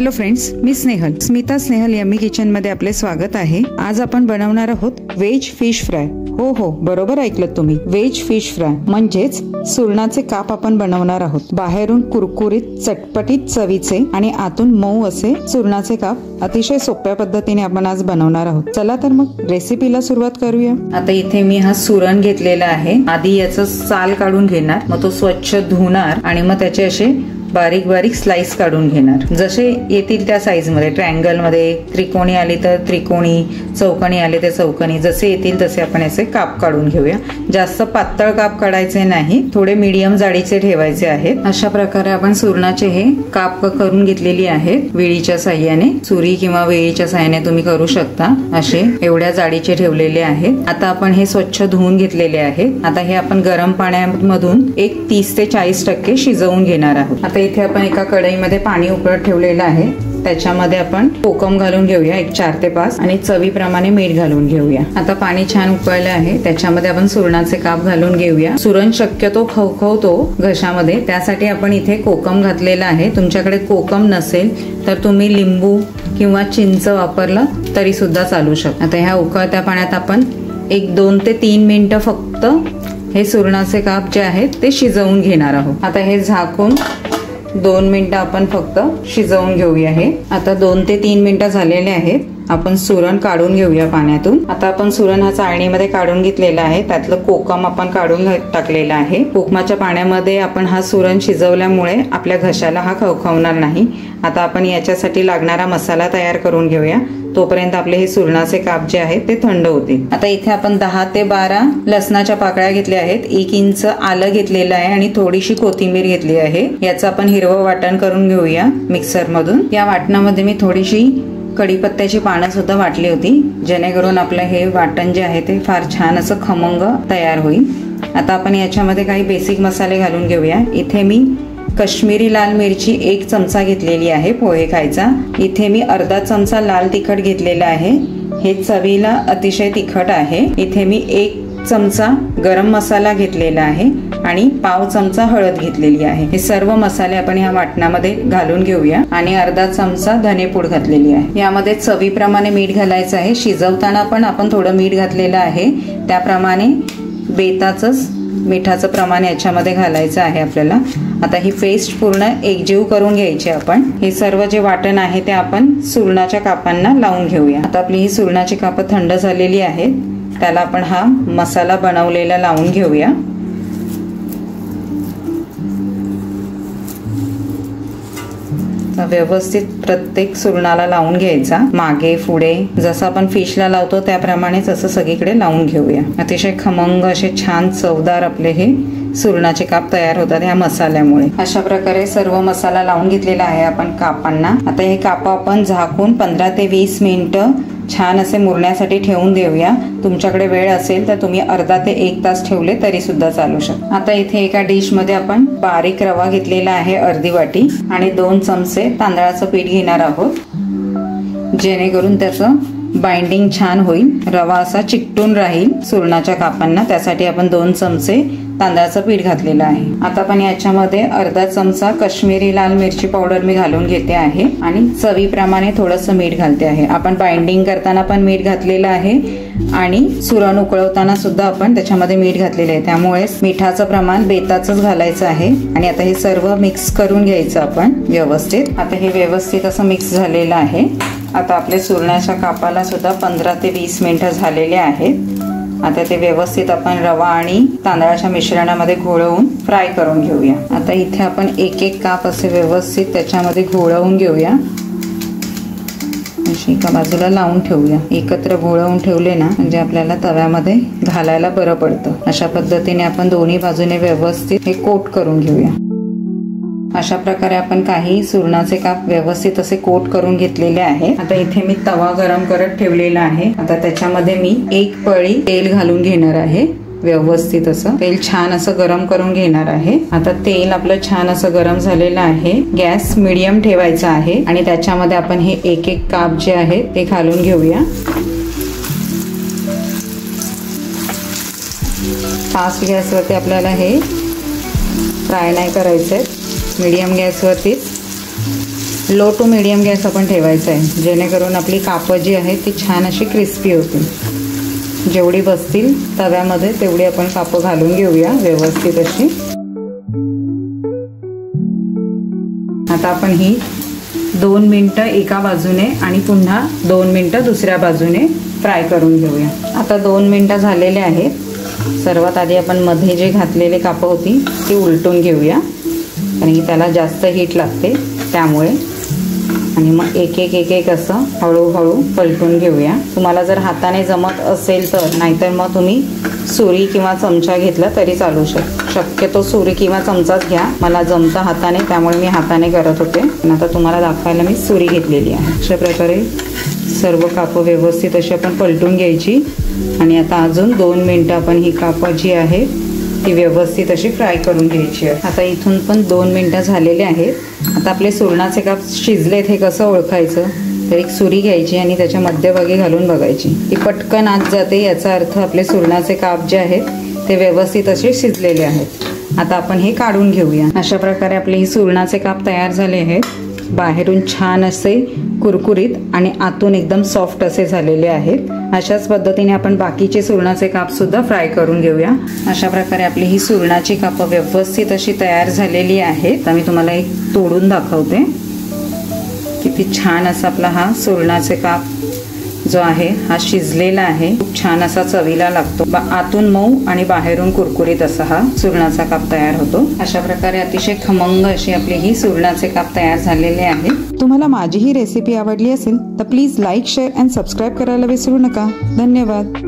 Hello friends, मी Snehal, Smita Snehal yummy kitchen मध्ये आपले स्वागत आहे। आज आपण बनवणार आहोत व्हेज फिश फ्राय। हो बरोबर ऐकलत तुम्ही, व्हेज फिश फ्राय म्हणजेच सुरणाचे काप आपण बनवणार आहोत। बाहेरून कुरकुरीत चटपटीत चवीचे आणि आतून मऊ असे सुरणाचे काप अतिशय सोप्या पद्धतीने आपण आज बनवणार आहोत। चला तर मग रेसिपीला सुरुवात करूया। आता इथे मी हा सुरण घेतलेला आहे। आधी याचं साल काढून घेणार, मग तो स्वच्छ धुणार आणि मग त्याचे असे बारीक बारीक स्लाइस काढून घेणार। जसे येतील त्या साइज मध्ये, ट्रायंगल मध्ये, त्रिकोणी आली तर त्रिकोणी, चौकोनी आले तर चौकोनी, जसे येतील तसे आपण याचे काप काढून घेऊया। जास्त पातळ काप काढायचे नाही, थोडे मीडियम जाडीचे ठेवायचे आहेत। अशा प्रकारे आपण सुरणाचे हे काप करून घेतलेली आहेत विळीच्या साह्याने। सुरी किंवा वेळीच्या साह्याने तुम्ही करू शकता। असे एवढ्या जाडीचे ठेवलेले आहेत। आता आपण हे स्वच्छ धुवून घेतलेले आहेत। आता हे आपण गरम पाण्यामधून एक 30 ते 40% शिजवून घेणार आहोत। आता इथे आपण एका कढईमध्ये पाणी उकळत ठेवलेलं आहे। त्याच्यामध्ये आपण कोकम घालून घेऊया, एक 4 ते 5, आणि चवीप्रमाणे मीठ घालून घेऊया। आता पाणी छान उकळलं आहे, त्याच्यामध्ये आपण सुरणाचे काप घालून घेऊया। सुरण शक्यतो खवखवतो घशामध्ये, त्यासाठी आपण इथे कोकम घातलेला आहे। तुमच्याकडे कोकम नसेल तर तुम्ही लिंबू किंवा चिंच वापरलं तरी सुद्धा चालू शकतं। आता ह्या उकळत्या पाण्यात आपण एक 2 ते 3 मिनिटं फक्त हे सुरणाचे काप जे आहेत ते शिजवून घेणार आहोत। आता हे झाकून 2 मिनिटं आपण फक्त शिजवून घेऊया। हे आता 2 ते 3 मिनिटं झालेले आहेत। आपण सुरण काढून घेऊया पाण्यातून। आता आपण सुरण हा चाळणीमध्ये काढून घेतलेला आहे। त्यातलं कोकम आपण काढून टाकलेला आहे। कोकमाच्या पाण्यामध्ये आपण हा सुरण शिजवल्यामुळे आपल्या घशाला हा खवखवणार नाही। आता आपण याच्यासाठी लागणारा मसाला तयार करून घेऊया। तोपर्यंत आपले हे सुरणाचे काप जे आहेत ते थंड होतील। आता इथे आपण 10 ते 12 लसणाच्या पाकळ्या घेतल्या आहेत, 1 इंच आलं घेतलेलं आहे आणि थोडीशी कोथिंबीर घेतली आहे। याचं आपण हिरवं वाटण करून घेऊया मिक्सर मधून। या वाटणामध्ये मी थोडीशी कढीपत्त्याची पानं सुद्धा वाटली होती, जेणेकरून आपलं हे वाटण जे आहे ते फार छान असं खमंग तयार होईल। आता आपण याच्यामध्ये काही बेसिक मसाले घालून घेऊया। इथे मी कश्मीरी लाल मिरची 1 चमचा घेतलेली आहे पोहे खायचा। इथे मी अर्धा चमचा लाल तिखट घेतलेला आहे, हे चवीला अतिशय तिखट आहे। इथे मी 1 चमचा गरम मसाला घेतलेला आहे आणि पाव चमचा हळद घेतलेली आहे। हे सर्व मसाले आपण या वाटणामध्ये घालून घेऊया आणि अर्धा चमचा धनेपूड घातलेली आहे। यामध्ये चवीप्रमाणे मीठ घालायचं आहे। शिजवताना पण आपण थोडं मीठ घातलेलं आहे, त्याप्रमाणे बेताचंच मिठाचं प्रमाण याच्यामध्ये घालायचं आहे आपल्याला। आता ही पेस्ट पूर्ण एकजीव करून घ्यायची आपण। हे सर्व जे वाटण आहे ते आपण सुरणाच्या कापांना लावून घेऊया। आता आपली ही सुरणाची कापं थंड झालेली आहेत, त्याला आपण हा मसाला बनवलेला लावून घेऊया। व्यवस्थित प्रत्येक सुरणाला लावून घ्यायचा, मागे पुढे जसं आपण फिशला लावतो त्याप्रमाणेच असं सगळीकडे लावून घेऊया। अतिशय खमंग असे छान चवदार आपले हे सुरणाचे काप तयार होतात ह्या मसाल्यामुळे। अशा प्रकारे सर्व मसाला लावून घेतलेला आहे आपण कापांना। आता हे काप आपण झाकून 15 ते 20 मिनिटं छान असे मुरण्यासाठी ठेवून देऊया। तुमच्याकडे वेळ असेल तर तुम्ही अर्धा ते 1 तास ठेवले तरी सुद्धा चालू शकतं। आता इथे एका डिश मध्ये आपण बारीक रवा घेतलेला आहे अर्धी वाटी आणि 2 चमचे तांदळाचं पीठ घेणार आहोत, जेणेकरून त्याचं बाइंडिंग छान होईल, रवा असा चिकटून राहील सुरणाच्या कापांना। त्यासाठी आपण 2 चमचे तांदळाचं पीठ घातलेलं आहे। आता आपण याच्यामध्ये अर्धा चमचा कश्मीरी लाल मिरची पावडर मी घालून घेते आहे आणि चवीप्रमाणे थोडंसं मीठ घालते आहे। आपण बाइंडिंग करताना पण मीठ घातलेलं आहे आणि सुरण उकळवताना सुद्धा आपण त्याच्यामध्ये मीठ घातलेलं आहे, त्यामुळे मिठाचं प्रमाण बेताचंच घालायचं आहे। आणि आता हे सर्व मिक्स करून घ्यायचं आपण व्यवस्थित। आता हे व्यवस्थित असं मिक्स झालेलं आहे। आता आपले सुरणाच्या कापाला सुद्धा 15 ते 20 मिनिटं झालेले आहेत। आता ते व्यवस्थित आपण रवा आणि तांदळाच्या मिश्रणामध्ये घोळवून फ्राय करून घेऊया। आता इथे आपण एक एक काप असे व्यवस्थित त्याच्यामध्ये घोळवून घेऊया, अशी एका बाजूला लावून ठेवूया। एकत्र घोळवून ठेवले ना म्हणजे आपल्याला तव्यामध्ये घालायला बरं पडतं। अशा पद्धतीने आपण दोन्ही बाजूने व्यवस्थित हे कोट करून घेऊया। अशा प्रकारे आपण काही सुरणाचे काप व्यवस्थित असे कोट करून घेतलेले आहे। आता इथे मी तवा गरम करत ठेवलेला आहे। आता त्याच्यामध्ये मी 1 पळी तेल घालून घेणार आहे। व्यवस्थित असं तेल छान असं गरम करून घेणार आहे। आता तेल आपलं छान असं गरम झालेलं आहे। गॅस मीडियम ठेवायचा आहे आणि त्याच्यामध्ये आपण हे एक एक काप जे आहे ते घालून घेऊया। फास्ट गॅसवरती आपल्याला हे फ्राय नाही करायचे, मीडियम गॅसवरती लो टू मीडियम गॅस आपण ठेवायचा आहे, जेणेकरून आपली कापं जी आहेत ती छान अशी क्रिस्पी होतील. जेवढी बसतील तव्यामध्ये तेवढी आपण कापं घालून घेऊया व्यवस्थित अशी. आता आपण ही 2 मिनिटं एका बाजूने आणि पुन्हा 2 मिनिटं दुसऱ्या बाजूने फ्राय करून घेऊया. आता 2 मिनिटं झालेले आहेत. सर्वात आधी आपण मध्ये जे घातलेले कापं होती ती उलटून घेऊया, कारण की त्याला जास्त हीट लागते त्यामुळे. आणि मग एक एक असं हळूहळू पलटून घेऊया. तुम्हाला जर हाताने जमत असेल तर, नाहीतर मग तुम्ही सुरी किंवा चमचा घेतला तरी चालू शक्यतो सुरी किंवा चमचाच घ्या. मला जमतं हाताने त्यामुळे मी हाताने करत होते, पण आता तुम्हाला दाखवायला मी सुरी घेतलेली आहे. अशा प्रकारे सर्व कापं व्यवस्थित अशी आपण पलटून घ्यायची. आणि आता अजून 2 मिनिटं आपण ही कापं जी आहे ती व्यवस्थित अशी फ्राय करून घ्यायची आहे. आता इथून पण 2 मिनिटं झालेले आहेत. आता आपले सुरणाचे काप शिजलेत हे कसं ओळखायचं, तर एक सुरी घ्यायची आणि त्याच्या मध्यभागी घालून बघायची. ती पटकन आत जाते, याचा अर्थ आपले सुरणाचे काप जे आहेत ते व्यवस्थित असे शिजलेले आहेत. आता आपण हे काढून घेऊया. अशा प्रकारे आपले हे सुरणाचे काप तयार झाले आहेत. बाहेरून छान असे कुरकुरीत आणि आतून एकदम सॉफ्ट असे झालेले आहेत. अशाच पद्धतीने आपण बाकीचे सुरणाचे काप सुद्धा फ्राय करून घेऊया. अशा प्रकारे आपली ही सुरणाची कापं व्यवस्थित अशी तयार झालेली आहेत. आता मी तुम्हाला एक तोडून दाखवते. किती छान असा आपला हा सुरणाचे काप जो आहे हा शिजलेला आहे. खूप छान असा चवीला लागतो. आतून मऊ आणि बाहेरून कुरकुरीत असा हा सुरणाचा काप तयार होतो. अशा प्रकारे अतिशय खमंग अशी आपली ही सुरणाचे काप तयार झालेले आहेत. तुम्हाला माझी ही रेसिपी आवडली असेल तर please like, share and subscribe करायला विसरू नका. धन्यवाद.